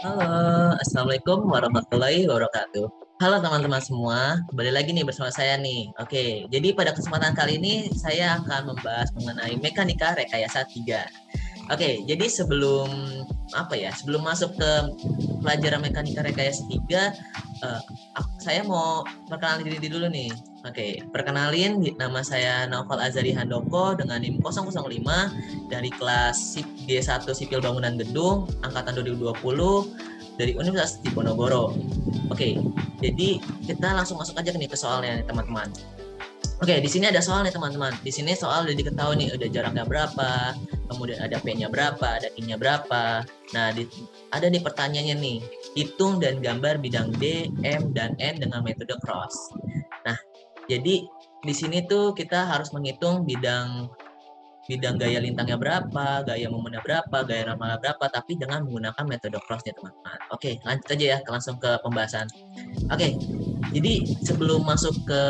Halo, Assalamualaikum warahmatullahi wabarakatuh. Halo teman-teman semua, kembali lagi nih bersama saya nih. Oke, jadi pada kesempatan kali ini saya akan membahas mengenai mekanika rekayasa 3. Oke, jadi sebelum masuk ke pelajaran mekanika rekayasa 3, saya mau perkenalkan diri dulu nih. Oke, perkenalin nama saya Naufal Azari Handoko dengan NIM 005 dari kelas G1 Sipil Bangunan Gedung angkatan 2020 dari Universitas Diponegoro. Oke, jadi kita langsung masuk aja nih ke soalnya nih teman-teman. Oke, di sini ada soal nih teman-teman. Di sini soal udah diketahui nih, udah jaraknya berapa, kemudian ada P-nya berapa, ada Q-nya berapa. Nah, ada nih pertanyaannya nih. Hitung dan gambar bidang D, M, dan N dengan metode cross. Nah, jadi di sini tuh kita harus menghitung bidang bidang gaya lintangnya berapa, gaya momennya berapa, gaya normalnya berapa, tapi dengan menggunakan metode cross nih teman-teman. Oke, lanjut aja ya, langsung ke pembahasan. Oke, jadi sebelum masuk ke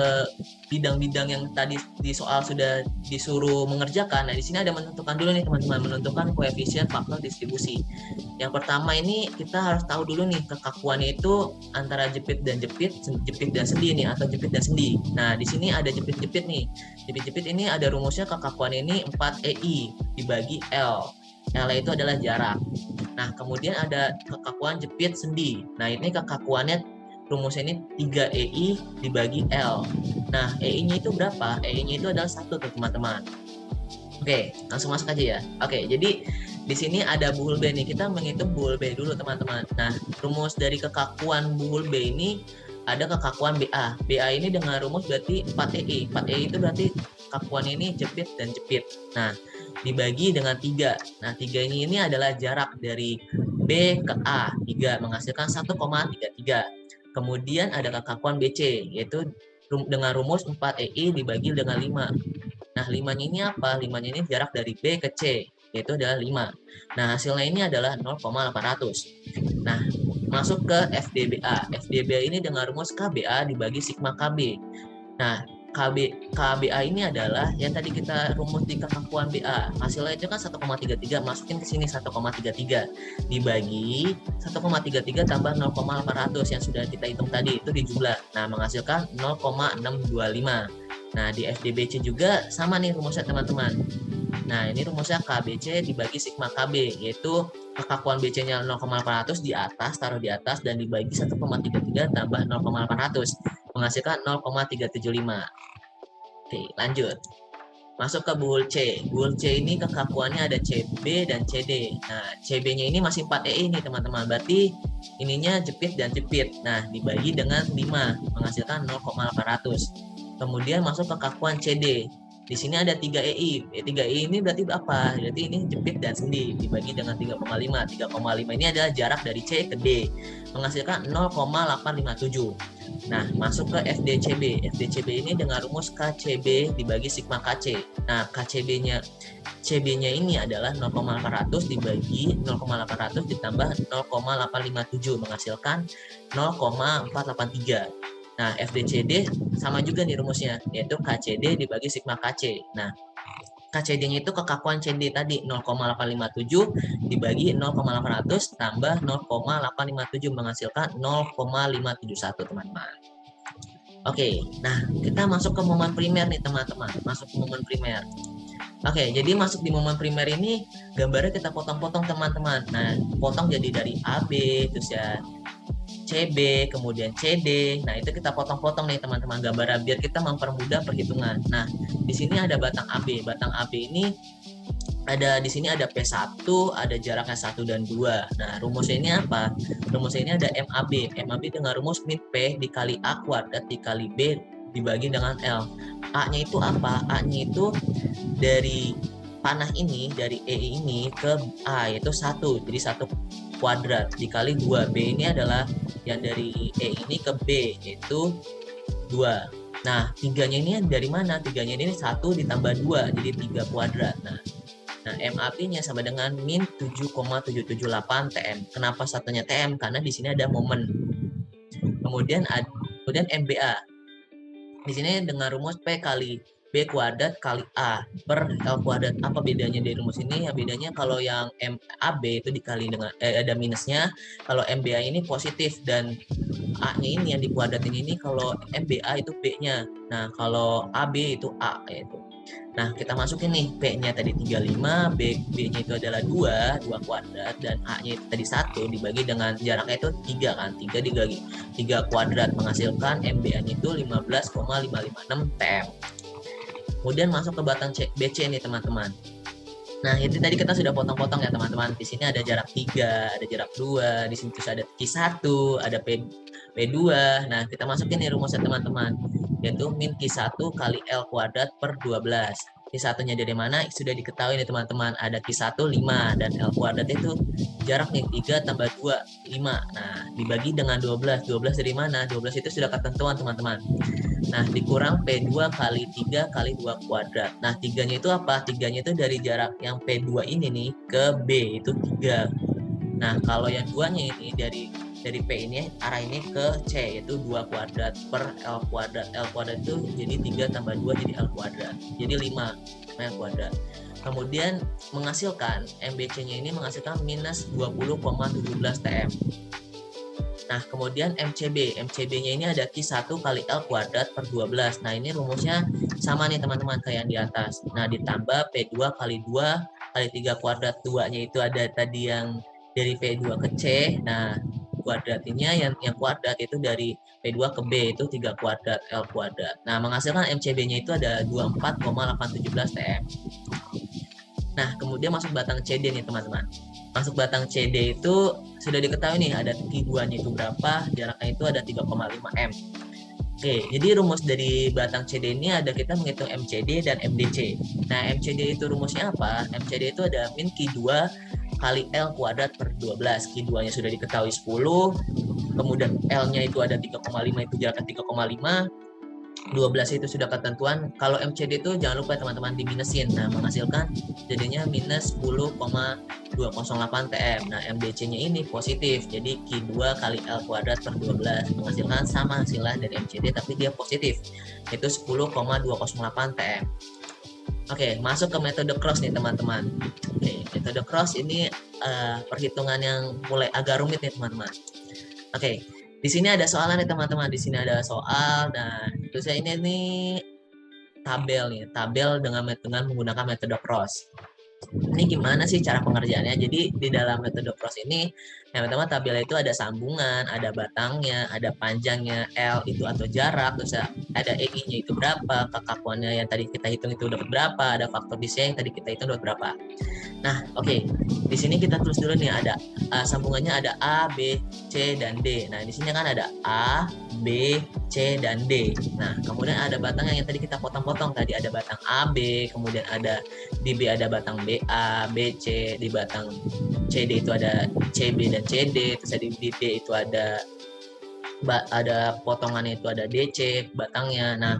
bidang-bidang yang tadi di soal sudah disuruh mengerjakan, nah di sini ada menentukan dulu nih teman-teman, menentukan koefisien faktor distribusi. Yang pertama ini kita harus tahu dulu nih kekakuannya itu antara jepit dan jepit, jepit dan sendi nih atau jepit dan sendi. Nah di sini ada jepit-jepit nih, jepit-jepit ini ada rumusnya kekakuan ini 4 EI dibagi L. L itu adalah jarak. Nah, kemudian ada kekakuan jepit sendi. Nah, ini kekakuannya rumusnya ini 3 EI dibagi L. Nah, EI-nya itu berapa? EI-nya itu adalah 1 tuh, teman-teman. Oke, langsung masuk aja ya. Oke, jadi di sini ada buhul B nih. Kita menghitung buhul B dulu, teman-teman. Nah, rumus dari kekakuan buhul B ini ada kekakuan BA. BA ini dengan rumus berarti 4EI. 4EI itu berarti kekakuan ini jepit dan jepit. Nah, dibagi dengan 3. Nah, 3 ini adalah jarak dari B ke A. 3 menghasilkan 1,33. Kemudian ada kekakuan BC, yaitu dengan rumus 4EI dibagi dengan 5. Nah, 5-nya ini apa? 5-nya ini jarak dari B ke C, yaitu adalah 5. Nah, hasilnya ini adalah 0,800. Nah, masuk ke FDBA. FDBA ini dengan rumus KBA dibagi sigma KB. Nah, KBA ini adalah yang tadi kita rumus di kekakuan BA. Hasilnya itu kan 1,33, masukin ke sini 1,33 dibagi 1,33 tambah 0,800 yang sudah kita hitung tadi itu dijumlah. Nah, menghasilkan 0,625. Nah, di FDBC juga sama nih rumusnya teman-teman. Nah, ini rumusnya KBC dibagi sigma KB, yaitu kekakuan BC-nya 0,800 di atas, taruh di atas, dan dibagi 1,33 tambah 0,800, menghasilkan 0,375. Oke, lanjut. Masuk ke buhul C. Buhul C ini kekakuannya ada CB dan CD. Nah, CB-nya ini masih 4EI nih teman-teman. Berarti ininya jepit dan jepit. Nah, dibagi dengan 5, menghasilkan 0,800. Kemudian masuk ke kekakuan CD. Di sini ada 3EI. 3EI ini berarti apa? Berarti ini jepit dan sendi. Dibagi dengan 3,5. 3,5 ini adalah jarak dari C ke D. Menghasilkan 0,857. Nah, masuk ke FDCB. FDCB ini dengan rumus KCB dibagi sigma KC. Nah, KCB-nya CB-nya ini adalah 0,800 dibagi 0,800 ditambah 0,857 menghasilkan 0,483. Nah, FDCD sama juga nih rumusnya, yaitu KCD dibagi sigma KC. Nah, KCD-nya itu kekakuan CD tadi 0,857 dibagi 0,800 tambah 0,857 menghasilkan 0,571 teman-teman. Oke, nah kita masuk ke momen primer nih teman-teman. Masuk ke momen primer. Oke, jadi masuk di momen primer ini gambarnya kita potong-potong teman-teman. Nah, potong jadi dari AB, terus ya CB, kemudian CD. Nah, itu kita potong-potong nih teman-teman gambarnya biar kita mempermudah perhitungan. Nah, di sini ada batang AB. Batang AB ini ada di sini ada P1, ada jaraknya 1 dan 2. Nah, rumusnya ini apa? Rumusnya ini ada MAB. MAB dengan rumus min P dikali A kuadrat dikali B dibagi dengan L. A-nya itu apa? A-nya itu dari panah ini, dari E ini ke A, yaitu 1. Jadi 1 kuadrat dikali 2. B ini adalah yang dari E ini ke B, yaitu 2. Nah, 3-nya ini dari mana? 3-nya ini 1 ditambah 2, jadi 3 kuadrat. Nah, MAP-nya sama dengan min 7,778 TM. Kenapa satunya TM? Karena di sini ada momen. Kemudian MBA. Di sini dengan rumus P kali B kuadrat kali A per L kuadrat. Apa bedanya dari rumus ini? Ya bedanya kalau yang AB itu dikali dengan ada minusnya, kalau MBA ini positif, dan A-nya ini yang dikuadratin ini kalau MBA itu B-nya. Nah, kalau AB itu A yaitu. Nah, kita masukin nih P-nya tadi 35, B-nya itu adalah 2 kuadrat, dan A-nya itu tadi 1 dibagi dengan jaraknya itu 3 kan. 3 dibagi 3 kuadrat menghasilkan MBA-nya itu 15,556 TM. Kemudian masuk ke batang BC nih teman-teman. Nah, itu tadi kita sudah potong-potong ya teman-teman. Di sini ada jarak 3, ada jarak 2, di sini terus ada Q1, ada P2. Nah, kita masukin nih rumusnya teman-teman, yaitu min Q1 kali L kuadrat per 12. Q1-nya dari mana? Sudah diketahui nih teman-teman. Ada Q1 5 dan L kuadrat itu jarak nih 3 tambah 2, 5. Nah, dibagi dengan 12. 12 dari mana? 12 itu sudah ketentuan teman-teman. Nah, dikurang P2 kali 3 kali 2 kuadrat. Nah, 3-nya itu apa? 3-nya itu dari jarak yang P2 ini nih ke B, itu 3. Nah, kalau yang 2-nya ini dari P ini, arah ini ke C, yaitu 2 kuadrat per L kuadrat. L kuadrat itu jadi 3 tambah 2 jadi L kuadrat. Jadi 5 L kuadrat. Kemudian menghasilkan, MBC-nya ini menghasilkan minus 20,17 TM. Nah, kemudian MCB-nya ini ada Q1 kali L kuadrat per 12. Nah, ini rumusnya sama nih teman-teman kayak yang di atas. Nah, ditambah P2 kali 2 kali 3 kuadrat. 2-nya itu ada tadi yang dari P2 ke C. Nah, kuadratnya yang kuadrat itu dari P2 ke B, itu 3 kuadrat L kuadrat. Nah, menghasilkan MCB-nya itu ada 24,817 TM. Nah, kemudian masuk batang CD nih teman-teman. Masuk batang CD itu sudah diketahui nih ada Q2-nya itu berapa, jaraknya itu ada 3,5 M. Oke, jadi rumus dari batang CD ini ada kita menghitung MCD dan MDC. Nah, MCD itu rumusnya apa? MCD itu ada min Q2 kali L kuadrat per 12. Q2-nya sudah diketahui 10, kemudian L-nya itu ada 3,5, itu jaraknya 3,5. 12 itu sudah ketentuan. Kalau MCD itu jangan lupa teman-teman diminusin. Nah, menghasilkan jadinya minus 10,208 TM. Nah, MDC-nya ini positif. Jadi Q2 kali L kuadrat per 12 menghasilkan sama hasilnya dari MCD tapi dia positif. Itu 10,208 TM. Oke, masuk ke metode cross nih teman-teman. Oke, metode cross ini perhitungan yang mulai agak rumit nih teman-teman. Oke. Di sini ada soalan nih teman-teman. Di sini ada soal. Nah, terus ini nih tabel dengan menggunakan metode cross. Ini gimana sih cara pengerjaannya? Jadi di dalam metode cross ini, yang pertama tabel itu ada sambungan, ada batangnya, ada panjangnya, L itu atau jarak, terus ada EI-nya itu berapa, kekakuannya yang tadi kita hitung itu dapat berapa, ada faktor DC yang tadi kita hitung dapat berapa. Nah, oke. Di sini kita tulis dulu nih, ada sambungannya ada A, B, C, dan D. Nah, di sini kan ada A, B, C, dan D. Nah, kemudian ada batang yang tadi kita potong-potong. Tadi ada batang AB, kemudian ada di B ada batang BA, BC, di batang CD itu ada CB dan CD, terus di D itu ada potongannya itu ada DC batangnya. Nah,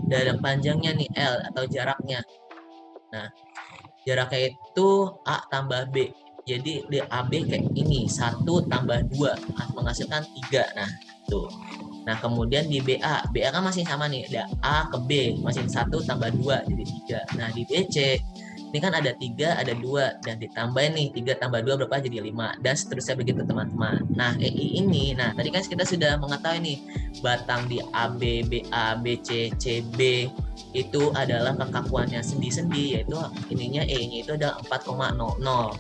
dalam panjangnya nih L atau jaraknya. Nah, jaraknya itu A tambah B. Jadi di AB kayak ini, 1 tambah 2 menghasilkan 3. Nah, tuh. Nah, kemudian di BA kan masih sama nih, ada A ke B, masih 1 tambah 2 jadi 3. Nah, di BC ini kan ada 3, ada 2, dan ditambahin nih 3 tambah 2 berapa jadi 5, dan seterusnya begitu teman-teman. Nah, EI ini, nah tadi kan kita sudah mengetahui nih batang di AB, BA, BC, CB itu adalah kekakuannya sendi-sendi, yaitu ininya E-nya itu ada 4,00.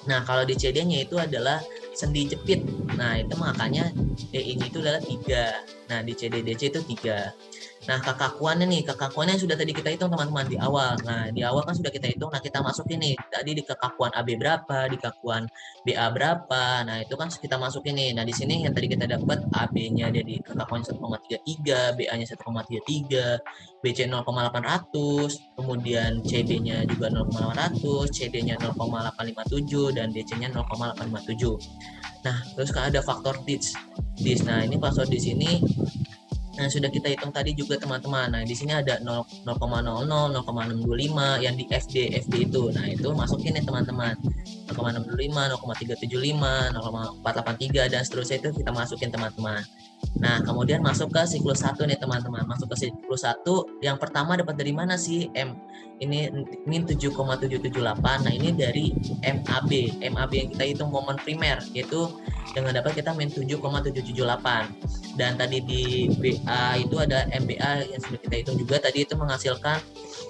Nah, kalau di CD-nya itu adalah sendi jepit. Nah, itu makanya DI-nya itu adalah 3. Nah, di CD-DC itu 3. Nah, kekakuannya sudah tadi kita hitung teman-teman di awal. Nah, di awal kan sudah kita hitung. Nah, kita masukin nih. Tadi di kekakuan AB berapa, di kekakuan BA berapa. Nah, itu kan kita masukin nih. Nah, di sini yang tadi kita dapat AB-nya jadi kekakuan 1,33, BA-nya 1,33, BC 0,800, kemudian CB-nya juga 0,800, CD-nya 0,857, dan DC-nya 0,857. Nah, terus kan ada faktor dis. Nah, ini faktor dis ini sudah kita hitung tadi juga teman-teman. Nah, di sini ada 0,00, 0,625 yang di FD itu. Nah, itu masukin nih teman-teman. 0,625, 0,375, 0,483 dan seterusnya itu kita masukin teman-teman. Nah, kemudian masuk ke siklus 1 nih teman-teman. Masuk ke siklus 1, yang pertama dapat dari mana sih? Ini min 7,778. Nah, ini dari MAB. MAB yang kita hitung momen primer, yaitu dengan dapat kita min 7,778. Dan tadi di BA itu ada MBA yang sudah kita hitung juga, tadi itu menghasilkan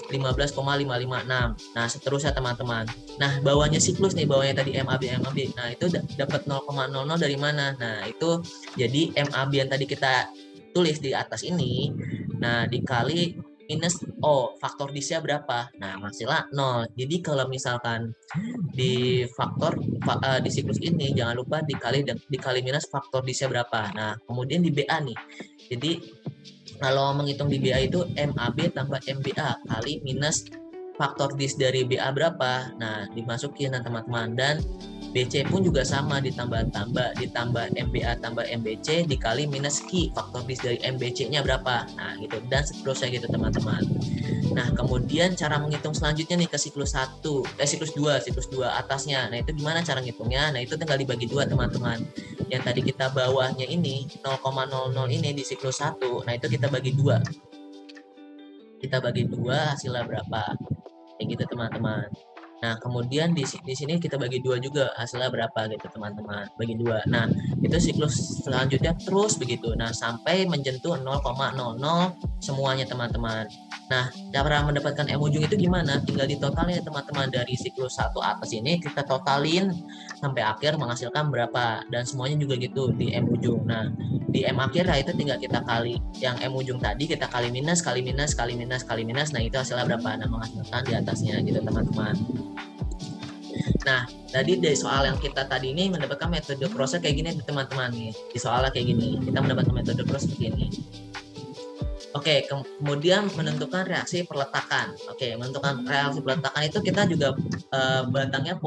15,556. Nah, seterusnya teman-teman. Nah, bawahnya siklus nih, bawahnya tadi MAB. Nah, itu dapat 0,00 dari mana? Nah, itu jadi MAB yang tadi kita tulis di atas ini. Nah, dikali minus faktor disnya berapa? Nah, hasilnya 0. Jadi kalau misalkan di faktor di siklus ini jangan lupa dikali minus faktor disnya berapa. Nah, kemudian di BA nih. Jadi kalau menghitung di BA itu MAB tambah MBA kali minus faktor dis dari BA berapa. Nah, dimasukin teman-teman. Dan BC pun juga sama, ditambah MBA tambah MBC dikali minus Q, faktor dis dari MBC-nya berapa. Nah, gitu. Dan seterusnya gitu teman-teman. Nah, kemudian cara menghitung selanjutnya nih ke siklus 2 atasnya. Nah, itu gimana cara ngitungnya? Nah, itu tinggal dibagi 2 teman-teman. Yang tadi kita bawahnya ini 0,00 ini di siklus 1. Nah, itu kita bagi 2. Kita bagi 2 hasilnya berapa? Kayak gitu teman-teman. Nah, kemudian di sini kita bagi 2 juga, hasilnya berapa gitu teman-teman, bagi 2. Nah, itu siklus selanjutnya terus begitu. Nah, sampai menyentuh 0,00 semuanya teman-teman. Nah, cara mendapatkan M ujung itu gimana? Tinggal ditotalin teman-teman, dari siklus 1 atas ini kita totalin sampai akhir menghasilkan berapa, dan semuanya juga gitu di M ujung. Nah, di M akhir ya itu tinggal kita kali yang M ujung tadi, kita kali minus. Nah, itu hasilnya berapa? Nah, menghasilkan di atasnya gitu teman-teman. Nah, tadi dari soal yang kita tadi ini mendapatkan metode proses kayak gini teman-teman nih. Di soalnya kayak gini, kita mendapatkan metode proses seperti ini. Oke, kemudian menentukan reaksi perletakan. Oke, menentukan reaksi perletakan itu kita juga batangnya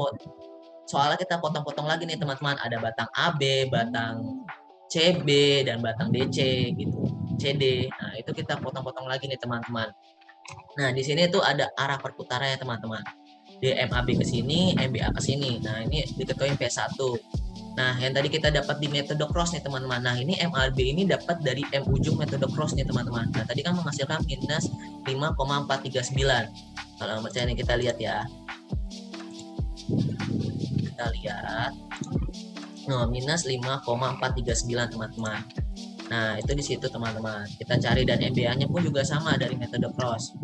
soalnya kita potong-potong lagi nih teman-teman. Ada batang AB, batang CB, dan batang DC gitu, CD. Nah, itu kita potong-potong lagi nih teman-teman. Nah, di sini tuh ada arah perputarannya teman-teman. Di MAB ke sini, MBA ke sini. Nah, ini diketahui P1. Nah, yang tadi kita dapat di metode cross nih teman-teman. Nah, ini MAB ini dapat dari M ujung metode cross nih teman-teman. Nah, tadi kan menghasilkan minus 5,439. Kalau percaya nih kita lihat ya. Kita lihat. Minus 5,439 teman-teman. Nah, itu di situ teman-teman. Kita cari, dan MBA-nya pun juga sama dari metode cross.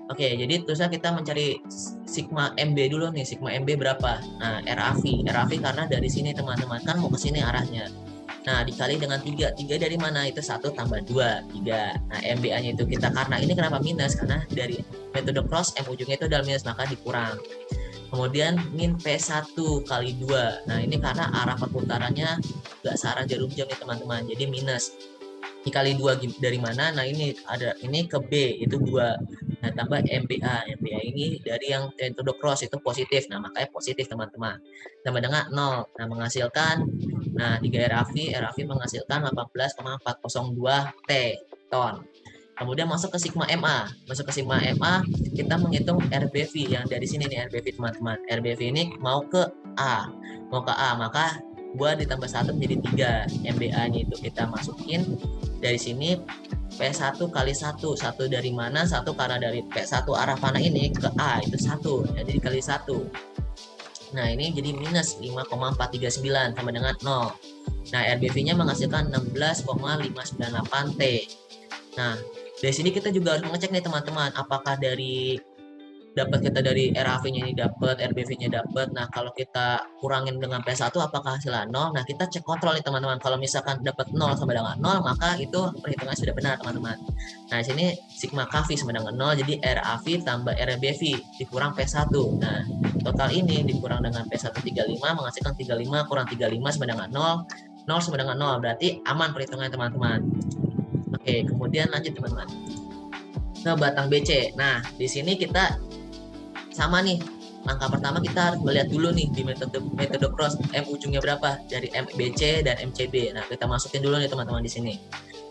Oke, jadi terusnya kita mencari sigma MB dulu nih. Sigma MB berapa? Nah, RAV karena dari sini teman-teman, kan mau ke sini arahnya. Nah, dikali dengan 3. 3 dari mana? Itu 1 tambah 2, 3. Nah, MBA-nya itu kita, karena ini kenapa minus? Karena dari metode cross M ujungnya itu adalah minus, maka dikurang. Kemudian min P1 kali 2. Nah, ini karena arah perputarannya nggak searah jarum jam nih teman-teman, jadi minus. Dikali 2 dari mana? Nah, ini ke B itu 2. Nah, tambah MBA ini dari yang metode cross itu positif. Nah, makanya positif teman-teman. Tambah dengan 0. Nah, menghasilkan 3 RAV menghasilkan 18,402 T ton. Kemudian masuk ke sigma MA. Kita menghitung RBV yang dari sini nih, RBV teman-teman. RBV ini mau ke A, maka 2 ditambah 1 menjadi 3. MBA-nya itu kita masukin dari sini P1 kali 1. 1 dari mana? 1 karena dari P1 arah panah ini ke A itu 1. Jadi kali 1. Nah, ini jadi minus 5,439 sama dengan 0. Nah, RBV-nya menghasilkan 16,598 T. Nah, dari sini kita juga harus mengecek nih teman-teman, apakah dari kita dari RAV-nya ini dapat, RBV-nya dapat. Nah, kalau kita kurangin dengan P1 apakah hasilnya 0? Nah, kita cek kontrol nih teman-teman. Kalau misalkan dapat 0 sama dengan 0, maka itu perhitungan sudah benar teman-teman. Nah, di sini sigma KV sama dengan 0, jadi RAV tambah RBV dikurang P1. Nah, total ini dikurang dengan P1 35 menghasilkan 35 kurang 35 sama dengan 0. 0 sama dengan 0, berarti aman perhitungannya teman-teman. Oke, kemudian lanjut teman-teman ke batang BC. Nah, di sini kita sama nih. Langkah pertama kita harus melihat dulu nih di metode cross M ujungnya berapa dari MBC dan MCB. Nah, kita masukin dulu nih teman-teman di sini.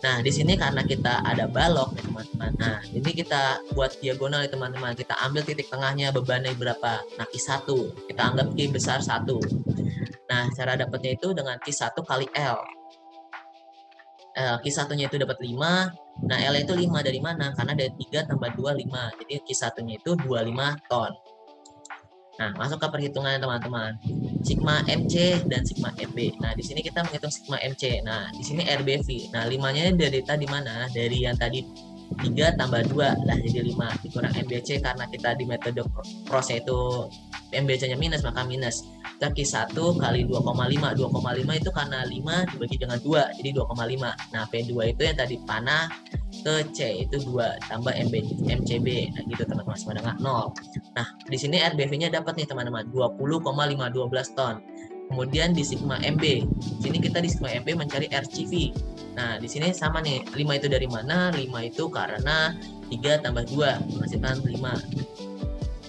Nah, di sini karena kita ada balok nih teman-teman. Nah, ini kita buat diagonal ya teman-teman. Kita ambil titik tengahnya bebannya berapa? Nah, Q1. Kita anggap Q besar 1. Nah, cara dapatnya itu dengan Q1 kali L. Q1-nya itu dapat 5. Nah, L itu 5 dari mana? Karena dari 3 tambah 2, 5. Jadi Q1-nya itu 25 ton. Nah, masuk ke perhitungannya teman-teman. Sigma MC dan sigma MB. Nah, di sini kita menghitung sigma MC. Nah, di sini RBV. Nah, 5-nya dari tadi mana? Dari yang tadi 3 tambah 2 lah jadi 5 dikurang MBC karena kita di metode cross itu MBC-nya minus maka minus. Kita Q1 kali 2,5. 2,5 itu karena 5 dibagi dengan 2 jadi 2,5. Nah, P2 itu yang tadi panah ke C itu 2 tambah MCB. Nah, gitu teman-teman sama dengan 0. Nah, di sini RBV-nya dapat nih teman-teman 20,512 ton. Kemudian di sigma MB, sini kita di sigma MB mencari RCV. Nah, di sini sama nih, 5 itu dari mana? 5 itu karena 3 tambah 2 menghasilkan 5.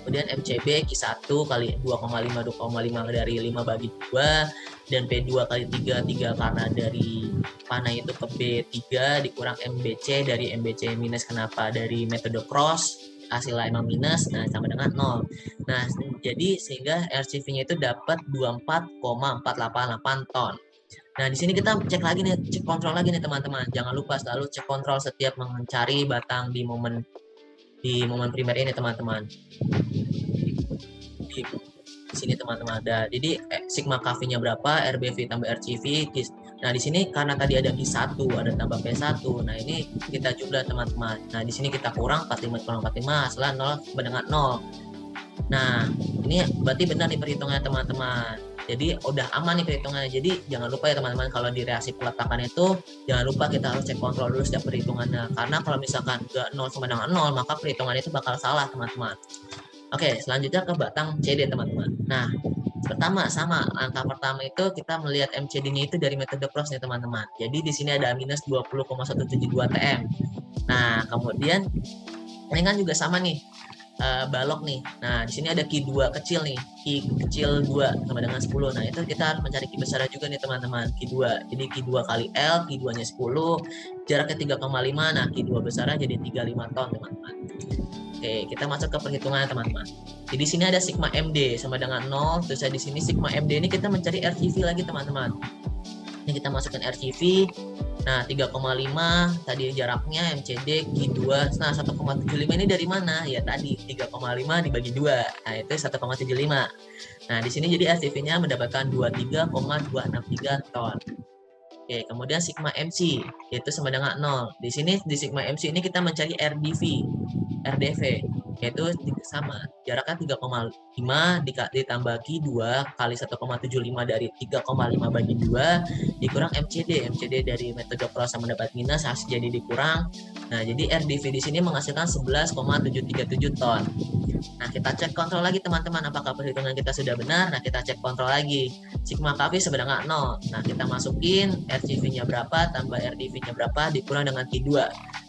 Kemudian MCB Q1 kali 2,5 2,5 dari 5 bagi 2 dan P2 kali 3 3 karena dari panah itu ke B3 dikurang MBC dari MBC minus kenapa dari metode cross hasilnya emang minus, nah sama dengan 0. Nah, jadi sehingga RCV-nya itu dapat 24,488 ton. Nah, di sini kita cek lagi nih, cek kontrol lagi nih teman-teman. Jangan lupa selalu cek kontrol setiap mencari batang di momen primer ini teman-teman. Di sini teman-teman ada. Jadi sigma KV-nya berapa, RBV tambah RCV. Nah, di sini karena tadi ada Q1, ada tambah P1. Nah, ini kita jumlah teman-teman. Nah, di sini kita kurang 45 kurang 45 hasilnya 0 sama dengan 0. Nah, ini berarti benar nih perhitungannya teman-teman. Jadi udah aman nih perhitungannya. Jadi jangan lupa ya teman-teman kalau di reaksi peletakan itu jangan lupa kita harus cek kontrol dulu setiap perhitungannya. Karena kalau misalkan nggak 0 sama dengan 0 maka perhitungan itu bakal salah teman-teman. Oke, selanjutnya ke batang CD teman-teman. Nah, pertama sama angka pertama itu kita melihat MCD-nya itu dari metode cross nih teman-teman. Jadi di sini ada minus 20,172 TM. Nah, kemudian ini kan juga sama nih balok nih. Nah, di sini ada Q2 kecil nih. Q kecil 2 sama dengan 10. Nah, itu kita harus mencari Q besar juga nih teman-teman. Q2. Jadi Q2 kali L, Q2-nya 10, jaraknya 3,5. Nah, Q2 besarnya jadi 35 ton teman-teman. Oke, kita masuk ke perhitungan teman-teman. Jadi di sini ada sigma MD sama dengan 0. Terus di sini sigma MD ini kita mencari RCV lagi teman-teman. Ini kita masukkan RCV. Nah, 3,5 tadi jaraknya MCD Q2. Nah, 1,75 ini dari mana? Ya tadi 3,5 dibagi 2. Nah, itu 1,75. Nah, di sini jadi RCV-nya mendapatkan 23,263 ton. Oke, kemudian sigma MC yaitu sama dengan 0. Di sini di sigma MC ini kita mencari RDV yaitu sama jaraknya 3,5 ditambah Q2 kali 1,75 dari 3,5 bagi 2 dikurang MCD dari metode cross sama mendapat minus hasil jadi dikurang. Nah, jadi RDV di sini menghasilkan 11,737 ton. Nah, kita cek kontrol lagi teman-teman apakah perhitungan kita sudah benar. Nah, kita cek kontrol lagi. Sigma KV sama dengan 0. Nah, kita masukin RCV-nya berapa tambah RDV-nya berapa dikurang dengan Q2.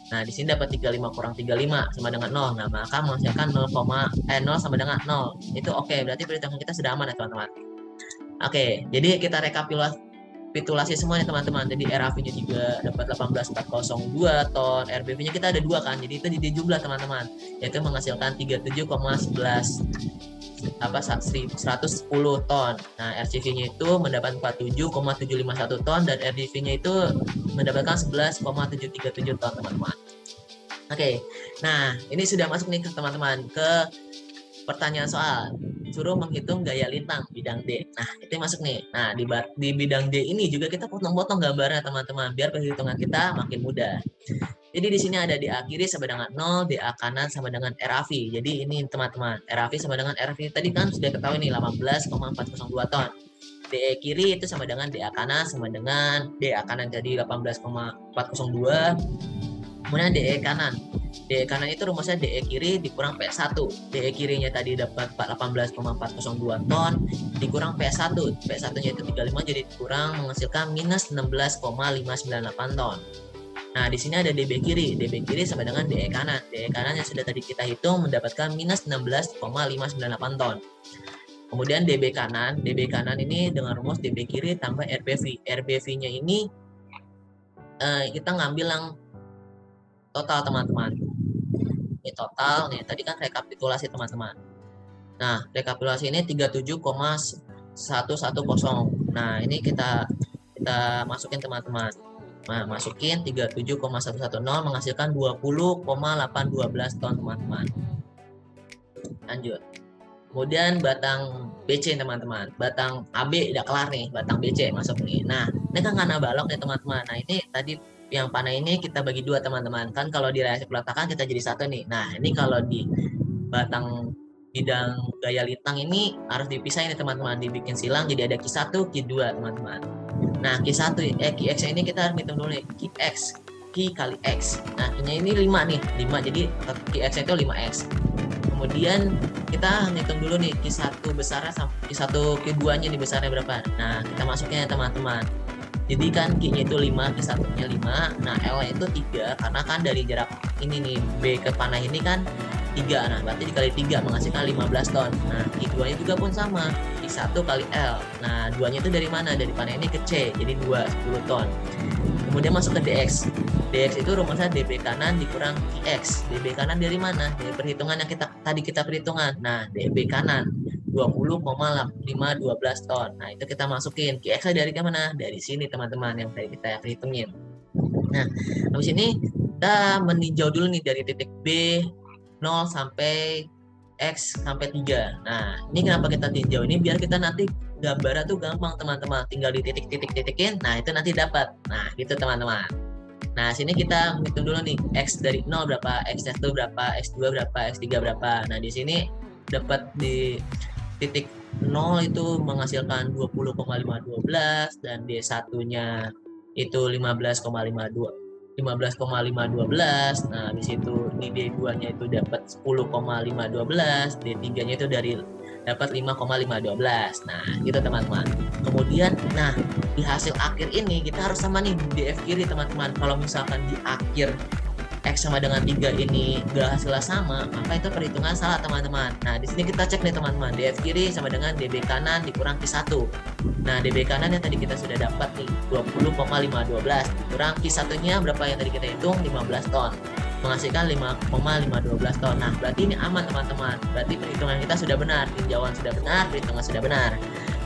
Nah, di sini dapat 35 kurang 35 sama dengan 0. Nah, maka menghasilkan 0 sama dengan 0. Itu oke, berarti perhitungan kita sudah aman ya teman-teman. Oke, jadi kita rekapitulasi semua nih teman-teman. Jadi RAV-nya juga dapat 18.402 ton, RBV-nya kita ada 2 kan. Jadi itu di jumlah teman-teman, yaitu menghasilkan 37,11 110 ton. Nah, RCV-nya itu mendapat 47,751 ton dan RDV-nya itu mendapatkan 11,737 ton, teman-teman. Oke. Nah, ini sudah masuk nih ke teman-teman ke pertanyaan soal. Suruh menghitung gaya lintang bidang D. Nah, itu masuk nih. Nah, di bidang D ini juga kita potong-potong gambarnya, teman-teman, biar perhitungan kita makin mudah. Jadi di sini ada DA kiri sama dengan 0, DA kanan sama dengan RAV. Jadi ini teman-teman, RAV sama dengan RAV tadi kan sudah ketahui nih 18,402 ton. DE kiri itu sama dengan DA kanan sama dengan DA kanan jadi 18,402. Kemudian DE kanan. DE kanan itu rumusnya DE kiri dikurang P1. DE kirinya tadi dapat 18,402 ton dikurang P1. P1-nya itu 35 jadi dikurang menghasilkan minus 16,598 ton. Nah, di sini ada DB kiri. DB kiri sama dengan DE kanan. DE kanan yang sudah tadi kita hitung mendapatkan minus 16,598 ton. Kemudian DB kanan ini dengan rumus DB kiri tambah RBV. RBV-nya ini kita ngambil yang total teman-teman. Ini total nih, tadi kan rekapitulasi teman-teman. Nah, rekapitulasi ini 37,110. Nah, ini kita masukin teman-teman. Nah, masukin 37,110 menghasilkan 20,812 ton teman-teman. Lanjut. Kemudian batang BC teman-teman. Batang AB udah kelar nih, batang BC masuk nih. Nah, ini kan karena balok nih teman-teman. Nah, ini tadi yang panah ini kita bagi dua teman-teman. Kan kalau di reaksi peletakan kita jadi satu nih. Nah, ini kalau di batang bidang gaya lintang ini harus dipisah ini teman-teman, dibikin silang jadi ada Q1, Q2 teman-teman. Nah, Q1 QX ini kita harus hitung dulu nih, QX Q kali X. Nah, ini 5 nih, 5 jadi QX itu 5X. Kemudian kita hitung dulu nih Q1 besarnya sampai Q1 Q2 nya nih besarnya berapa. Nah, kita masukin ya teman-teman. Jadi kan Q-nya itu 5, Q1-nya 5. Nah, L-nya itu 3 karena kan dari jarak ini nih B ke panah ini kan 3. Nah, berarti dikali 3 menghasilkan 15 ton. Nah, Q2-nya juga pun sama. Q1 kali L. Nah, 2-nya itu dari mana? Dari panah ini ke C. Jadi 2, 10 ton. Kemudian masuk ke DX. DX itu rumusnya DB kanan dikurang QX. DB kanan dari mana? Dari perhitungan yang tadi kita perhitungan. Nah, DB kanan 20,512 ton. Nah, itu kita masukin. QX dari mana? Dari sini teman-teman yang tadi kita perhitungin. Nah, habis ini kita meninjau dulu nih dari titik B 0 sampai X sampai 3. Nah, ini kenapa kita tinjau ini? Biar kita nanti gambarnya tuh gampang teman-teman. Tinggal di titik-titik-titikin, nah itu nanti dapat. Nah, gitu teman-teman. Nah, sini kita menghitung dulu nih, X dari 0 berapa, X1 berapa, X2 berapa, X3 berapa. Nah, di sini dapat di titik 0 itu menghasilkan 20,512 dan D1-nya itu 15,512. Nah, di situ di D2-nya itu dapat 10,512, D3-nya itu dari dapat 5,512. Nah, gitu teman-teman. Kemudian, nah, di hasil akhir ini kita harus sama nih DF kiri teman-teman. Kalau misalkan di akhir X sama dengan 3 ini gak hasilnya sama, maka itu perhitungan salah teman-teman. Nah, di sini kita cek nih teman-teman, DF kiri sama dengan DB kanan dikurang Q1. Nah, DB kanan yang tadi kita sudah dapat nih 20,512 kurang Q1-nya berapa yang tadi kita hitung, 15 ton. Menghasilkan 5,512 ton. Nah, berarti ini aman teman-teman. Berarti perhitungan kita sudah benar, tinjauan sudah benar, perhitungan sudah benar.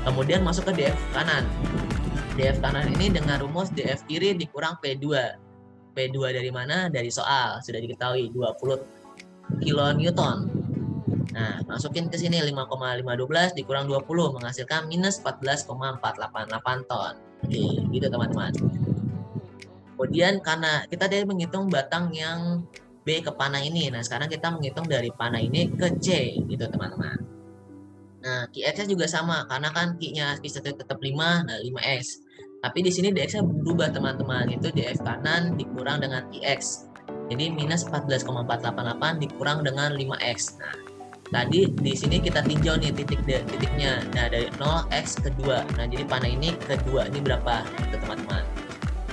Kemudian masuk ke DF kanan. DF kanan ini dengan rumus DF kiri dikurang P2. P2 dari mana? Dari soal, sudah diketahui 20 kilonewton. Nah, masukin ke sini 5,512 dikurang 20 menghasilkan minus 14,488 ton. Oke, gitu teman-teman. Kemudian karena kita tadi menghitung batang yang B ke panah ini, nah sekarang kita menghitung dari panah ini ke C, gitu teman-teman. Nah, QX juga sama, karena kan Q-nya tetap 5, nah 5X. Tapi di sini DX-nya berubah teman-teman, itu DF kanan dikurang dengan QX. Jadi minus 14,488 dikurang dengan 5X. Nah, tadi di sini kita tinjau nih titiknya. Nah, dari 0X ke 2. Nah, jadi panah ini ke 2 ini berapa? Itu teman-teman.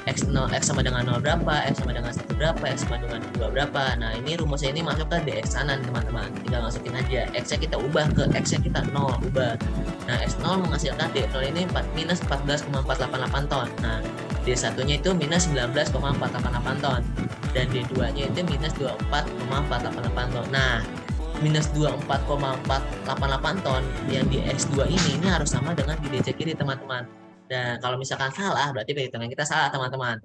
X sama dengan 0 berapa, X sama dengan 1 berapa, X sama dengan 2 berapa. Nah, ini rumusnya ini masuk ke DX kanan teman-teman. Tinggal masukin aja. X-nya kita ubah ke X-nya kita 0, ubah. Nah, X0 menghasilkan D0 ini minus 14,488 ton. Nah, D1-nya itu minus 19,488 ton. Dan D2-nya itu minus 24,488 ton. Nah, minus 24,488 ton yang di X2 ini harus sama dengan di DC kiri teman-teman. Dan kalau misalkan salah, berarti perhitungan kita salah teman-teman.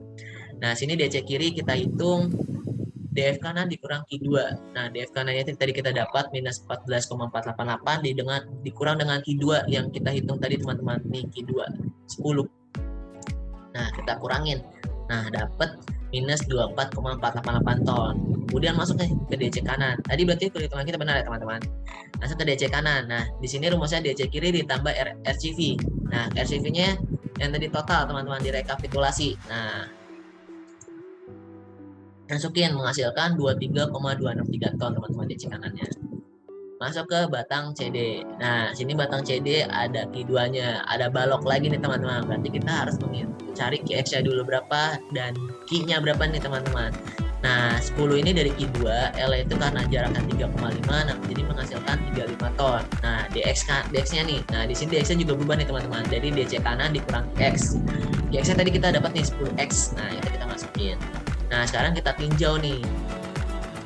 Nah, sini DC kiri kita hitung DF kanan dikurang Q2. Nah, DF kanannya tadi kita dapat minus 14,488 dikurang dengan Q2 yang kita hitung tadi teman-teman. Nih Q2 10. Nah, kita kurangin. Nah, dapat minus 24,488 ton. Kemudian masuk ke DC kanan. Tadi berarti perhitungan kita benar ya teman-teman. Masuk ke DC kanan. Nah, di sini rumusnya DC kiri ditambah RCV. Nah, RCV-nya yang tadi total teman-teman direkapitulasi. Nah, masukin menghasilkan 23,263 ton teman-teman DC kanannya. Masuk ke batang CD. Nah, sini batang CD ada Q2-nya, ada balok lagi nih teman-teman. Berarti kita harus mencari QX-nya dulu berapa dan Q-nya berapa nih teman-teman. Nah, 10 ini dari Q2, L itu karena jaraknya 3,5, nah jadi menghasilkan 35 ton. Nah, DX-nya nih. Nah, di sini DX-nya juga berubah nih teman-teman. Jadi DC kanan dikurang X. QX-nya tadi kita dapat nih 10X. Nah, itu kita masukin. Nah, sekarang kita tinjau nih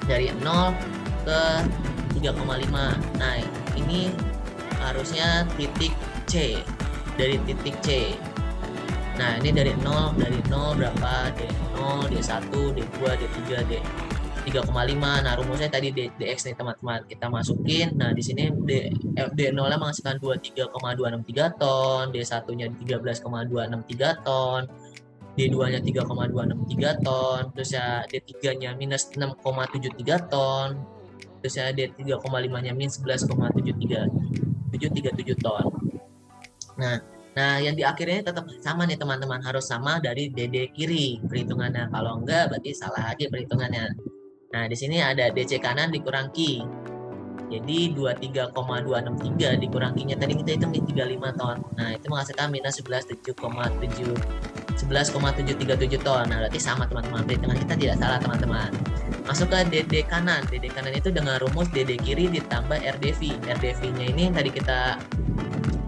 dari 0 ke 3,5. Nah, ini harusnya titik C, dari titik C. Nah, ini dari 0 berapa? D0, D1, D2, D3, D3,5. Nah, rumusnya tadi DX nih teman-teman. Kita masukin. Nah, di sini D0-nya menghasilkan 23,263 ton, D1-nya 13,263 ton, D2-nya 3,263 ton, terus ya D3-nya minus 6,73 ton, terus ya D3,5-nya minus 11,737 ton. Nah, yang di akhirnya tetap sama nih teman-teman, harus sama dari DD kiri perhitungannya. Kalau enggak berarti salah lagi perhitungannya. Nah, di sini ada DC kanan dikurang Q. Jadi 23,263 dikurang Q-nya tadi kita hitung di 35 ton. Nah, itu menghasilkan minus 11,737 ton. Nah, berarti sama teman-teman. Perhitungan kita tidak salah teman-teman. Masuk ke DD kanan. DD kanan itu dengan rumus DD kiri ditambah RDV. RDV-nya ini tadi kita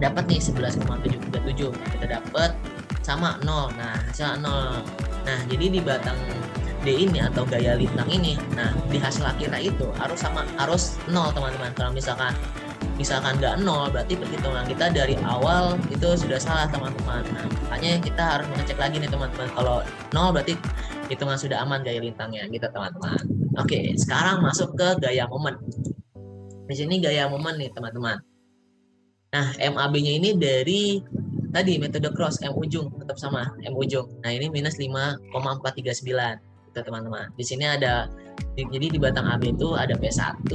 dapat nih 11,737. Kita dapat sama 0. Nah, hasil 0. Nah, jadi di batang D ini atau gaya lintang ini, nah di hasil akhirnya itu harus 0 teman-teman. Kalau misalkan nggak 0, berarti perhitungan kita dari awal itu sudah salah teman-teman. Nah, makanya kita harus mengecek lagi nih teman-teman. Kalau 0 berarti hitungan sudah aman gaya lintangnya gitu teman-teman. Oke, sekarang masuk ke gaya momen. Di sini gaya momen nih teman-teman. Nah, MAB-nya ini dari tadi metode cross, M ujung tetap sama, M ujung. Nah, ini minus 5,439 gitu teman-teman. Di sini ada, jadi di batang AB itu ada P1,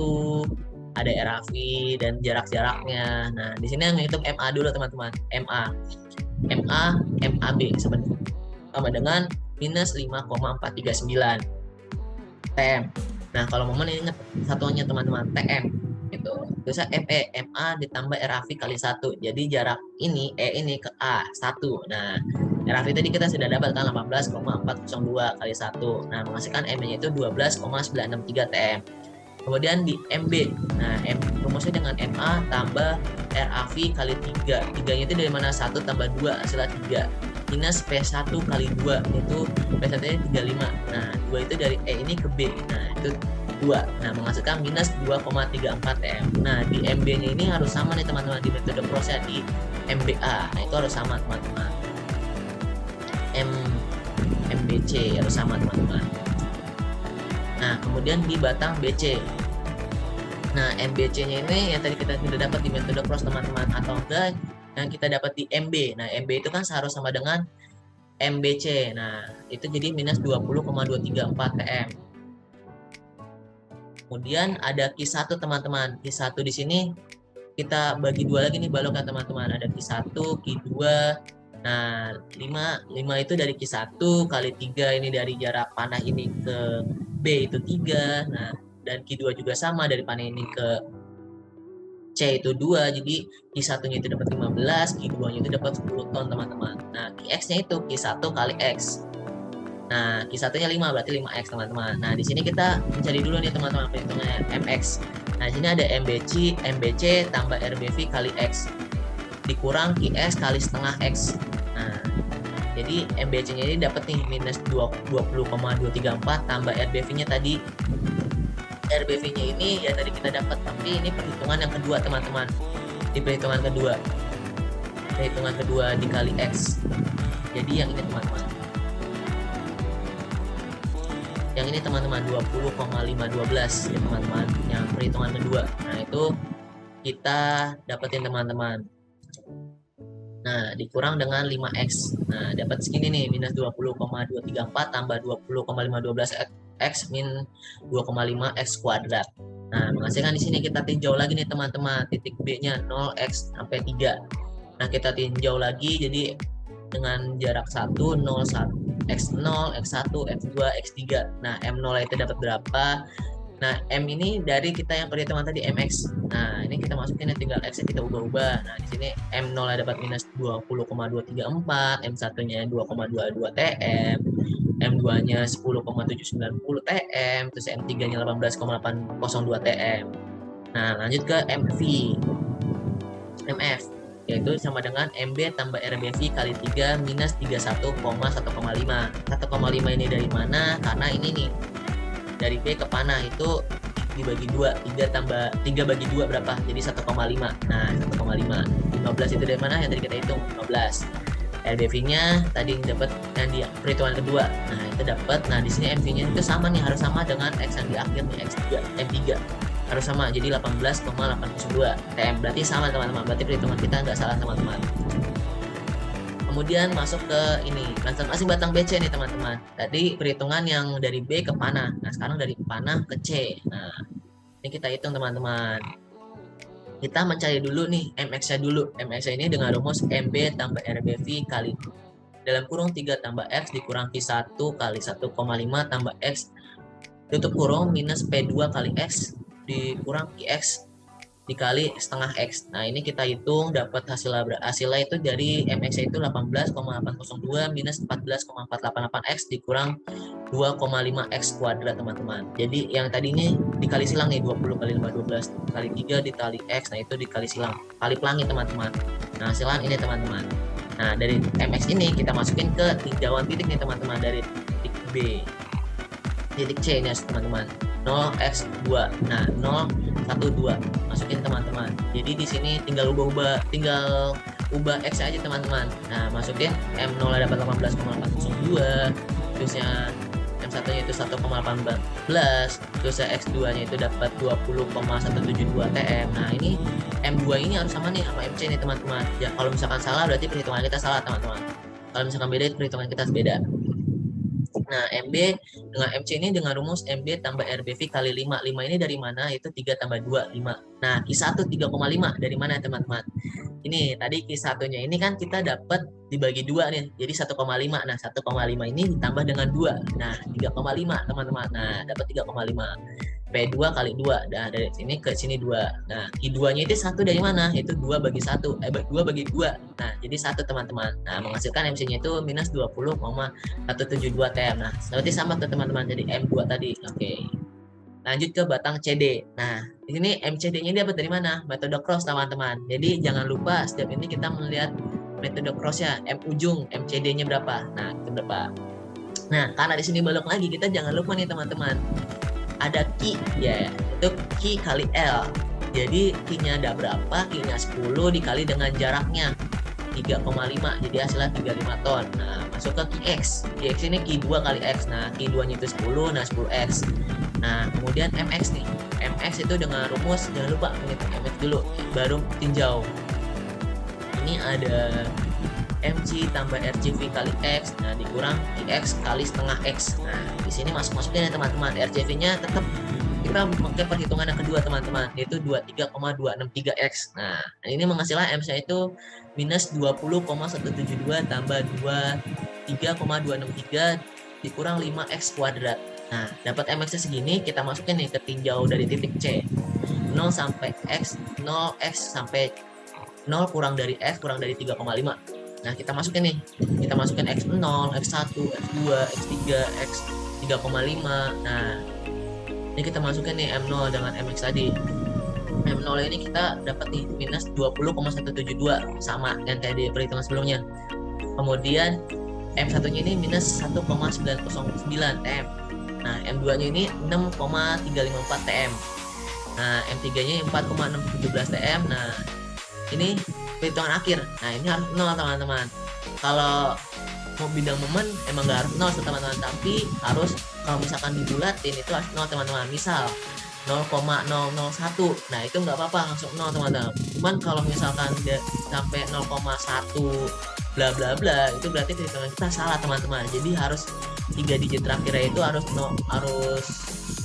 ada RAV dan jarak-jaraknya. Nah, di sini yang menghitung MA dulu teman-teman. MAB sebenarnya sama dengan minus 5,439 TM. Nah, kalau momen ini ingat satuannya teman-teman, TM gitu. Terus MA ditambah RAV kali 1. Jadi jarak ini ini ke A 1. Nah, RAV tadi kita sudah dapatkan 18,402 kali 1. Nah, menghasilkan M-nya itu 12,963 TM. Kemudian di MB. Nah, rumusnya dengan MA tambah RAV kali 3. 3-nya itu dari mana? 1 tambah 2 hasilnya 3. Minus P1 kali 2 itu P1-nya 35. Nah, 2 itu dari E ini ke B. Nah, itu 2. Nah, menghasilkan minus 2,34 TM. Nah, di MB-nya ini harus sama nih teman-teman, di metode prosesnya di MBA. Nah, itu harus sama teman-teman. MBC harus sama teman-teman. Nah, kemudian di batang BC. Nah, MBC-nya ini yang tadi kita sudah dapat di metode cross teman-teman, atau enggak yang kita dapat di MB. Nah, MB itu kan seharus sama dengan MBC. Nah, itu jadi minus 20,234 TM. Kemudian ada Q1 teman-teman. Q1 di sini kita bagi dua lagi nih baloknya teman-teman. Ada Q1, Q2. Nah, 5 itu dari Q1 kali 3 ini dari jarak panah ini ke B itu 3. Nah, dan Q2 juga sama, dari panah ini ke C itu 2. Jadi Q1-nya itu dapat 15, Q2-nya itu dapat 10 ton teman-teman. Nah, Q-X-nya itu Q1 kali X. Nah, Q1-nya 5 berarti 5X teman-teman. Nah, di sini kita mencari dulu nih teman-teman perhitungannya MX. Nah, di sini ada MBC tambah RBV kali X dikurang QS kali setengah X. Nah, jadi MBC-nya ini dapat nih minus 20,234 tambah RBV-nya tadi. RBV-nya ini ya tadi kita dapat, tapi ini perhitungan yang kedua teman-teman. Di perhitungan kedua dikali X. Jadi yang ini teman-teman. Yang ini teman-teman 20,512 ya teman-teman, yang perhitungan kedua. Nah, itu kita dapetin teman-teman. Nah, dikurang dengan 5X. Nah, dapat segini nih, minus 20,234 tambah 20,512 X min 2,5 X kuadrat. Nah, menghasilkan di sini kita tinjau lagi nih teman-teman, titik B-nya 0X sampai 3. Nah, kita tinjau lagi, jadi dengan jarak 1, 0, 1, X0, X1, X2, X3. Nah, M0 itu dapat berapa? Nah, M ini dari kita yang perhitungan tadi MX. Nah, ini kita masukin ya, tinggal X kita ubah-ubah. Nah, di sini M0 dapat minus 20,234, M1-nya 2,22 TM, M2-nya 10,790 TM, terus M3-nya 18,802 TM. Nah, lanjut ke MF. yaitu sama dengan MB tambah RBV kali 3 minus 31,1,5. 1,5 ini dari mana? Karena ini nih, dari B ke panah itu dibagi 2, 3 bagi 2 berapa? Jadi 1,5. Nah, 1,5. 15 itu dari mana? Yang tadi kita hitung, 15. RBV-nya tadi dapat yang di perhitungan kedua. Nah, itu dapat. Nah, di sini MV-nya itu sama nih, harus sama dengan X yang di akhir nih, X3, M3. Harus sama, jadi 18,802 TM. Berarti sama teman-teman, berarti perhitungan kita nggak salah teman-teman. Kemudian masuk ke ini, transformasi batang BC nih teman-teman. Tadi perhitungan yang dari B ke panah. Nah, sekarang dari panah ke C. Nah, ini kita hitung teman-teman. Kita mencari dulu nih MX-nya dulu. MX-nya ini dengan rumus MB tambah RBV kali dalam kurung 3 tambah X dikurang Q1 kali 1,5 tambah X tutup kurung minus P2 kali X dikurang QX dikali setengah X. Nah, ini kita hitung dapat hasilnya itu dari MX itu 18,802 minus 14,488 X dikurang 2,5 X kuadrat teman-teman. Jadi yang tadinya dikali silang nih, 20 kali 5 12 kali 3 dikali X, nah itu dikali silang kali pelangi teman-teman. Nah, hasilan ini teman-teman. Nah, dari MX ini kita masukin ke tinjauan titik nih teman-teman, dari titik B titik C ini teman-teman, 0x2. Nah, 012 masukin teman-teman. Jadi di sini tinggal ubah X aja teman-teman. Nah, masukin M0 dapat 18,802, terusnya M1 nya itu 1,18, terus X2 nya itu dapat 20,172 TM. Nah, ini M2 ini harus sama nih sama MC nih teman-teman. Ya, kalau misalkan salah berarti perhitungan kita salah teman-teman. Kalau misalkan beda, perhitungan kita beda. Nah, MB dengan MC ini dengan rumus MB tambah RBV kali 5. 5 ini dari mana? Itu 3 tambah 2, 5. Nah, Q1 3,5 dari mana teman-teman? Ini tadi Q1-nya ini kan kita dapat dibagi 2 nih. Jadi 1,5. Nah, 1,5 ini ditambah dengan 2. Nah, 3,5 teman-teman. Nah, dapat 3,5. P2 kali 2. Nah, dari sini ke sini 2. Nah, Q2-nya itu 1 dari mana? Itu 2 bagi 1. 2 bagi 2. Nah, jadi 1 teman-teman. Nah, menghasilkan MC-nya itu minus 20,172 TM. Nah, berarti sama tuh teman-teman, jadi M2 tadi. Oke. Lanjut ke batang CD. Nah, di sini MCD-nya dapat dari mana? Metode cross teman-teman. Jadi jangan lupa setiap ini kita melihat metode cross-nya. M ujung, MCD-nya berapa? Nah, itu berapa? Nah, karena di sini balok lagi, kita jangan lupa nih teman-teman. Ada Q, ya, itu Q kali L. Jadi Q-nya ada berapa? Q-nya 10 dikali dengan jaraknya 3,5, jadi hasilnya 35 ton. Nah, masuk ke QX. QX ini Q2 kali X. Nah, Q2-nya itu 10, nah 10X. Nah, kemudian MX nih. MX itu dengan rumus, jangan lupa menghitung MX dulu, baru tinjau. Ini ada MC tambah RCV kali X, nah dikurang X kali setengah X. Nah, di sini masukin ya teman-teman. RCV-nya tetap kita pakai perhitungan yang kedua teman-teman, yaitu 23,263 X. Nah, ini menghasilkan MC itu minus 20,172 tambah 23,263 dikurang 5X kuadrat. Nah, dapat MX-nya segini, kita masukin nih ke tinjau dari titik C. 0 sampai X, 0X sampai 0 kurang dari X kurang dari 3,5. Nah, kita masukin nih. Kita masukin X0, X1, X2, X3, X3,5. Nah, ini kita masukin nih M0 dengan MX tadi. M0 ini kita dapat nih minus 20,172 sama yang kayak di perhitungan sebelumnya. Kemudian M1-nya ini minus 1,909 TM. Nah, M2-nya ini 6,354 TM. Nah, M3-nya 4,617 TM. Nah, ini perhitungan akhir. Nah, ini harus 0 teman-teman. Kalau mau bidang momen emang nggak harus 0 teman-teman, tapi harus kalau misalkan dibulatin itu harus 0 teman-teman. Misal 0,001, nah itu nggak apa-apa langsung 0 teman-teman. Cuman kalau misalkan dia sampai 0,1 bla bla bla, itu berarti perhitungan kita salah teman-teman. Jadi harus 3 digit terakhirnya itu harus 3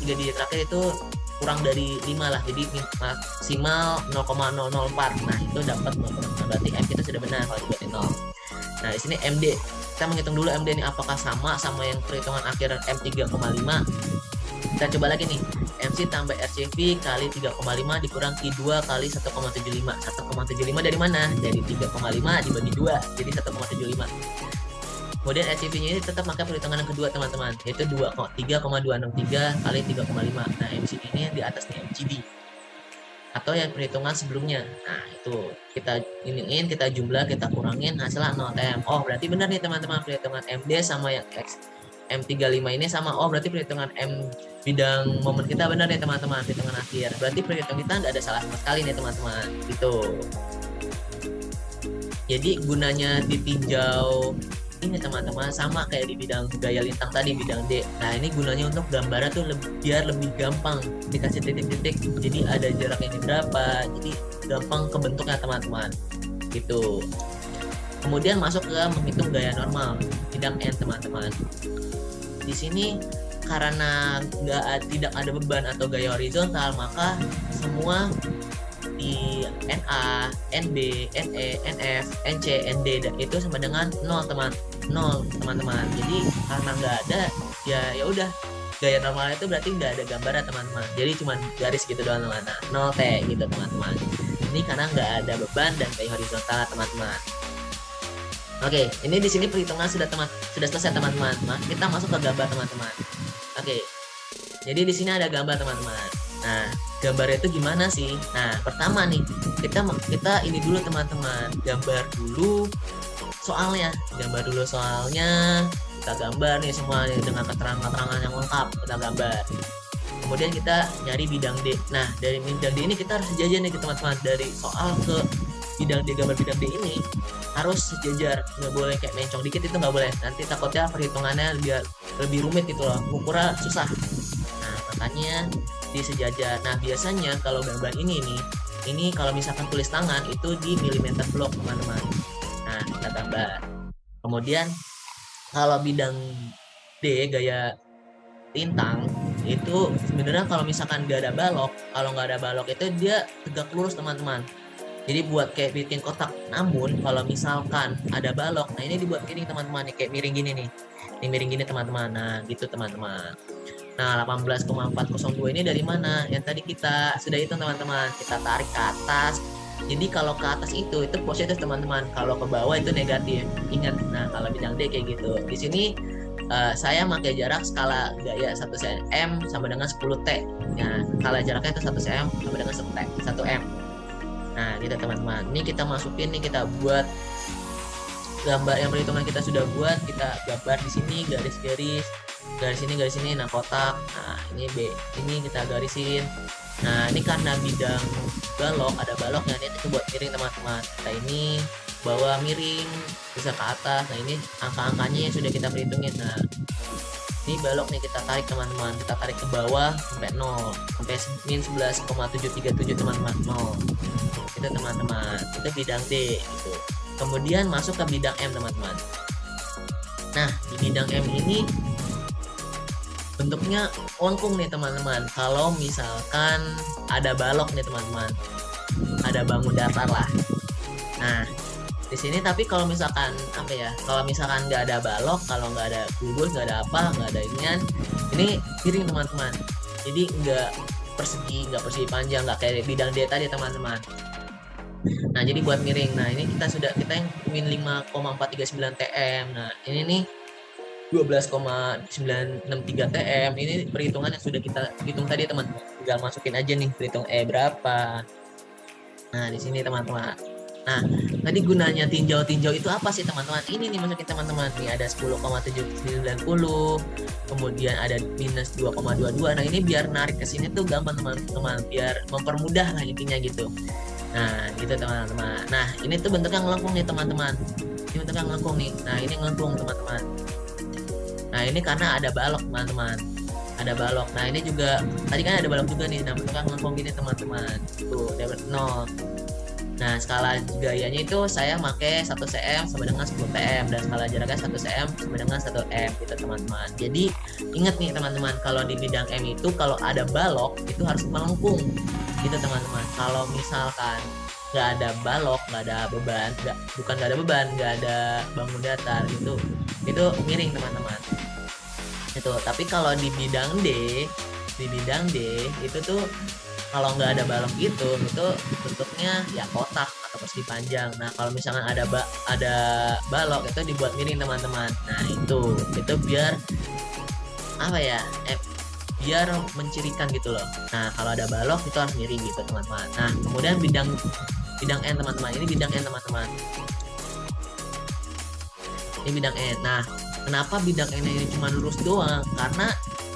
digit terakhir itu kurang dari 5 lah, jadi maksimal 0,004. Nah, itu dapat teman-teman. Berarti M kita sudah benar kalau dibuatin 0. Nah, di sini MD. Kita menghitung dulu MD ini apakah sama yang perhitungan akhir M3,5. Kita coba lagi nih. MC tambah RCV kali 3,5 dikurang Q2 kali 1,75. 1,75 dari mana? Dari 3,5 dibagi 2, jadi 1,75. Kemudian RCV-nya ini tetap pakai perhitungan yang kedua teman-teman, yaitu 3,263 kali 3,5. Nah, MC ini di atas nih MCD. atau yang perhitungan sebelumnya. Nah, itu kita iniin, kita jumlah, kita kurangin hasilnya 0 TM. Oh, berarti benar nih teman-teman, perhitungan MD sama yang X M35 ini sama. Oh, berarti perhitungan M bidang momen kita benar nih teman-teman, perhitungan akhir. Berarti perhitungan kita nggak ada salah sama sekali nih teman-teman. Gitu. Jadi gunanya ditinjau ini teman-teman sama kayak di bidang gaya lintang tadi, bidang D. Nah, ini gunanya untuk gambarnya tuh biar lebih gampang, dikasih titik-titik, jadi ada jaraknya ini berapa, jadi gampang kebentuknya teman-teman gitu. Kemudian masuk ke menghitung gaya normal, bidang N teman-teman. Di sini karena tidak ada beban atau gaya horizontal, maka semua di NA, NB, NE, NF, NC, ND itu sama dengan 0 teman-teman. Jadi karena nggak ada, ya udah gaya normal itu berarti nggak ada gambarnya teman-teman. Jadi cuma garis gitu doang teman-teman. Nah, 0 T gitu teman-teman. Ini karena nggak ada beban dan gaya horizontal teman-teman. Oke, ini di sini perhitungan sudah selesai teman-teman. Nah, kita masuk ke gambar teman-teman. Oke. Jadi di sini ada gambar teman-teman. Nah, gambarnya itu gimana sih? Nah, pertama nih, kita ini dulu teman-teman, gambar dulu soalnya, kita gambar nih semua dengan keterangan-keterangan yang lengkap, kita gambar. Kemudian kita nyari bidang D. Nah, dari bidang D ini kita harus sejajar nih teman-teman, dari soal ke bidang D, gambar bidang D ini harus sejajar, nggak boleh kayak mencong dikit, itu nggak boleh. Nanti takutnya perhitungannya lebih rumit gitu loh, ukurnya susah. Nah, makanya disejajar. Nah, biasanya kalau gambar ini kalau misalkan tulis tangan itu di milimeter block teman-teman. Nah, kita gambar. Kemudian kalau bidang D gaya lintang itu sebenarnya kalau misalkan nggak ada balok itu dia tegak lurus teman-teman. Jadi buat kayak bikin kotak. Namun kalau misalkan ada balok, nah ini dibuat miring teman-teman, kayak miring gini nih. Ini miring gini teman-teman. Nah, gitu teman-teman. Nah, 18,402 ini dari mana? Yang tadi kita sudah hitung teman-teman. Kita tarik ke atas. Jadi kalau ke atas itu positif teman-teman. Kalau ke bawah itu negatif. Ingat. Nah, kalau bidang D kayak gitu. Di sini saya pakai jarak skala gaya 1 cm sama dengan 10 T. Nah, skala jaraknya itu 1 cm sama dengan 1 M. Nah, gitu teman-teman. Ini kita masukin nih, kita buat gambar yang perhitungan kita sudah buat, kita gambar di sini garis-garis. Garis ini, nah kotak. Nah, ini B, ini kita garisin. Nah, ini karena bidang balok, ada baloknya, ini kita buat miring teman-teman. Kita ini bawa miring, bisa ke atas. Nah, ini angka-angkanya yang sudah kita perhitungin. Nah, ini balok nih kita tarik teman-teman, kita tarik ke bawah sampai 0, sampai min 11,737 teman-teman, 0. Itu teman-teman, itu bidang D gitu. Kemudian masuk ke bidang M teman-teman. Nah, di bidang M ini bentuknya lengkung nih teman-teman. Kalau misalkan ada balok nih teman-teman, ada bangun datar lah. Nah, di sini tapi kalau misalkan kalau misalkan nggak ada balok, kalau nggak ada gugus, nggak ada inian, ini miring teman-teman. Jadi nggak persegi panjang, nggak kayak bidang D tadi teman-teman. Nah, jadi buat miring. Nah, ini kita yang min 5,439 TM. Nah, ini nih 12,963 TM. Ini perhitungan yang sudah kita hitung tadi teman-teman. Tinggal masukin aja nih perhitung berapa. Nah, di sini teman-teman. Nah, tadi gunanya tinjau itu apa sih teman-teman? Ini nih masukin teman-teman. Nih ada 10,790, kemudian ada minus 2,22. Nah, ini biar narik ke sini tuh gampang teman-teman, biar mempermudah lah intinya gitu. Nah, gitu teman-teman. Nah, ini tuh bentuknya ngelengkung nih teman-teman. Ini bentuknya ngelengkung nih. Nah, ini ngelengkung teman-teman. Nah, ini karena ada balok teman-teman. Ada balok. Nah, ini juga tadi kan ada balok juga nih. Nah, bentuknya ngelengkung gini teman-teman. Tuh, dapat 0. Nah, skala gayanya itu saya pakai 1 cm sama dengan 10 TM, dan skala jaraknya 1 cm sama dengan 1 M gitu teman-teman. Jadi ingat nih teman-teman, kalau di bidang M itu kalau ada balok itu harus melengkung gitu teman-teman. Kalau misalkan nggak ada balok, nggak ada beban, nggak ada bangun datar gitu, itu miring teman-teman. Itu. Tapi kalau di bidang D itu tuh kalau nggak ada balok itu bentuknya ya kotak atau persegi panjang. Nah, kalau misalkan ada balok itu dibuat miring teman-teman. Nah, itu biar biar mencirikan gitu loh. Nah, kalau ada balok itu harus miring gitu teman-teman. Nah, kemudian bidang bidang N teman-teman. Ini bidang N teman-teman. Ini bidang N. Nah, kenapa bidang N ini cuma lurus doang? Karena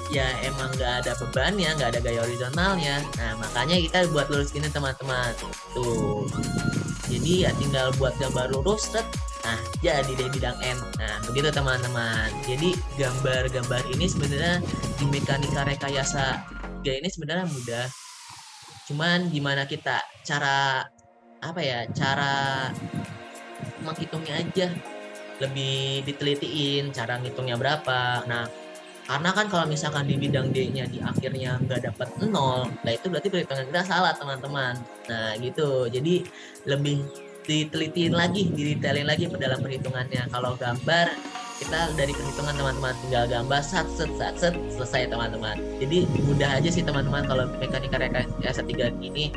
ya emang nggak ada bebannya, nggak ada gaya horizontalnya. Nah, makanya kita buat lurus gini teman-teman. Tuh. Jadi ya tinggal buat gambar lurus, set. Nah, jadi deh bidang N. Nah, begitu teman-teman. Jadi gambar-gambar ini sebenarnya di mekanika rekayasa 3 ini sebenarnya mudah. Cuman gimana kita cara apa ya? Cara menghitungnya aja lebih ditelitiin cara ngitungnya berapa. Nah, karena kan kalau misalkan di bidang D-nya di akhirnya nggak dapat 0, nah itu berarti perhitungan kita salah teman-teman. Nah gitu, jadi lebih ditelitiin lagi, didetailin lagi dalam perhitungannya. Kalau gambar, kita dari perhitungan teman-teman tinggal gambar sat set selesai teman-teman. Jadi mudah aja sih teman-teman kalau mekanika rekayasa 3 ini.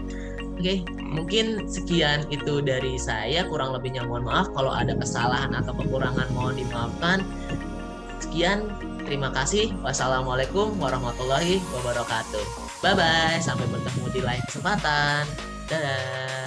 Oke, mungkin sekian itu dari saya. Kurang lebihnya mohon maaf. Kalau ada kesalahan atau kekurangan mohon dimaafkan. Sekian, terima kasih. Wassalamualaikum warahmatullahi wabarakatuh. Bye-bye, sampai bertemu di lain kesempatan. Dadah.